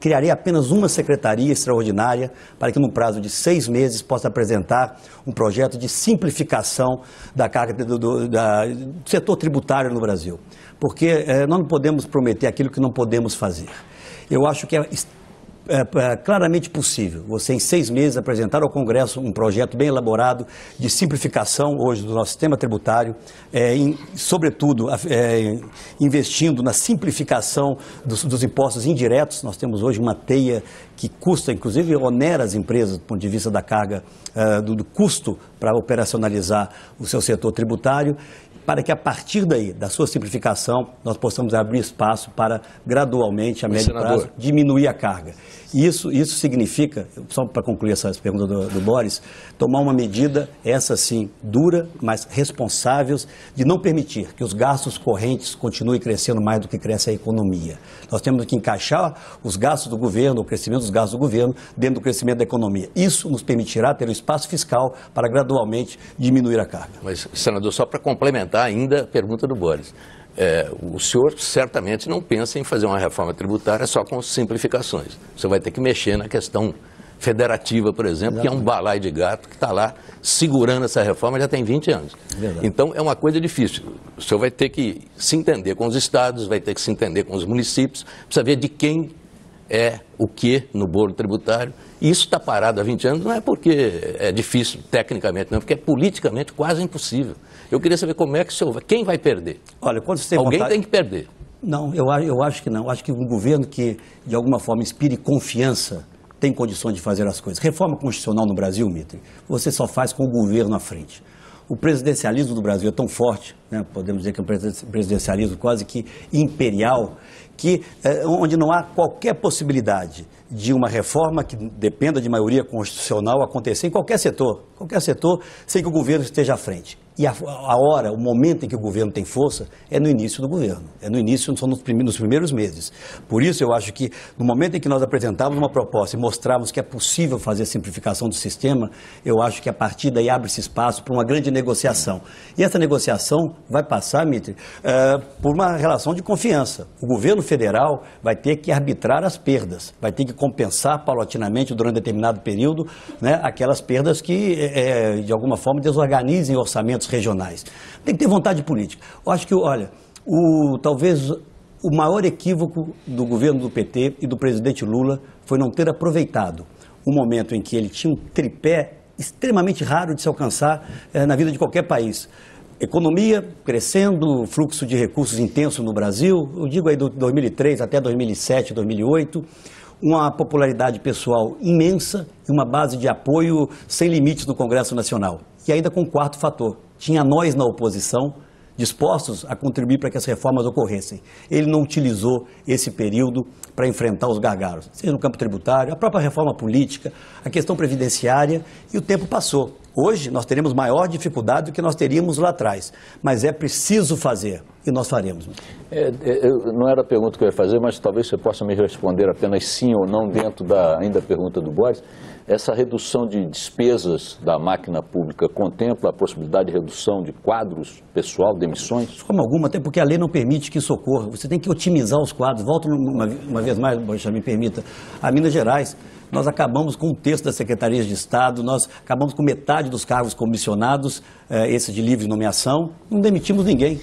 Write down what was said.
criarei apenas uma secretaria extraordinária para que, no prazo de 6 meses, possa apresentar um projeto de simplificação da carga do setor tributário no Brasil. Porque nós não podemos prometer aquilo que não podemos fazer. Eu acho que é claramente possível você, em 6 meses, apresentar ao Congresso um projeto bem elaborado de simplificação hoje do nosso sistema tributário, sobretudo investindo na simplificação dos impostos indiretos. Nós temos hoje uma teia que custa, inclusive onera as empresas do ponto de vista da carga, do custo para operacionalizar o seu setor tributário, para que a partir daí, da sua simplificação, nós possamos abrir espaço para gradualmente, a médio prazo, diminuir a carga. E isso significa, só para concluir essa pergunta do Boris, tomar uma medida, essa sim, dura, mas responsável, de não permitir que os gastos correntes continuem crescendo mais do que cresce a economia. Nós temos que encaixar os gastos do governo, o crescimento dos gastos do governo, dentro do crescimento da economia. Isso nos permitirá ter um espaço fiscal para gradualmente diminuir a carga. Mas, senador, só para complementar ainda a pergunta do Boris. O senhor certamente não pensa em fazer uma reforma tributária só com simplificações. Você vai ter que mexer na questão federativa, por exemplo, que é um balaio de gato que está lá segurando essa reforma já tem 20 anos. Então, é uma coisa difícil. O senhor vai ter que se entender com os estados, vai ter que se entender com os municípios, precisa ver de quem é o que no bolo tributário. E isso está parado há 20 anos, não é porque é difícil tecnicamente, não, porque é politicamente quase impossível. Eu queria saber como é que o senhor, quem vai perder? Olha, quando você tem Alguém vontade... tem que perder. Não, eu acho que não. Eu acho que um governo que, de alguma forma, inspire confiança, tem condições de fazer as coisas. Reforma constitucional no Brasil, Mitre, você só faz com o governo à frente. O presidencialismo do Brasil é tão forte, né, podemos dizer que é um presidencialismo quase que imperial, onde não há qualquer possibilidade de uma reforma que dependa de maioria constitucional acontecer em qualquer setor, sem que o governo esteja à frente. E a hora, o momento em que o governo tem força é no início do governo, são nos primeiros meses. Por isso eu acho que no momento em que nós apresentarmos uma proposta e mostrarmos que é possível fazer a simplificação do sistema, eu acho que a partir daí abre-se espaço para uma grande negociação. E essa negociação vai passar, Mitre, por uma relação de confiança. O governo federal vai ter que arbitrar as perdas, vai ter que compensar paulatinamente durante determinado período, né, aquelas perdas que de alguma forma desorganizem orçamentos regionais. Tem que ter vontade política. Eu acho que, olha, talvez o maior equívoco do governo do PT e do presidente Lula foi não ter aproveitado o momento em que ele tinha um tripé extremamente raro de se alcançar na vida de qualquer país. Economia crescendo, fluxo de recursos intenso no Brasil, eu digo aí do 2003 até 2007, 2008, uma popularidade pessoal imensa e uma base de apoio sem limites no Congresso Nacional. E ainda com um quarto fator, tinha nós na oposição dispostos a contribuir para que as reformas ocorressem. Ele não utilizou esse período para enfrentar os gargalos, seja no campo tributário, a própria reforma política, a questão previdenciária, e o tempo passou. Hoje nós teremos maior dificuldade do que nós teríamos lá atrás, mas é preciso fazer, e nós faremos. Não era a pergunta que eu ia fazer, mas talvez você possa me responder apenas sim ou não dentro da pergunta do Boris. Essa redução de despesas da máquina pública contempla a possibilidade de redução de quadros pessoal, demissões? De forma alguma, até porque a lei não permite que isso ocorra. Você tem que otimizar os quadros. Volto uma vez mais, me permita, a Minas Gerais. Nós acabamos com um terço das secretarias de Estado, nós acabamos com metade dos cargos comissionados, esses de livre nomeação, não demitimos ninguém.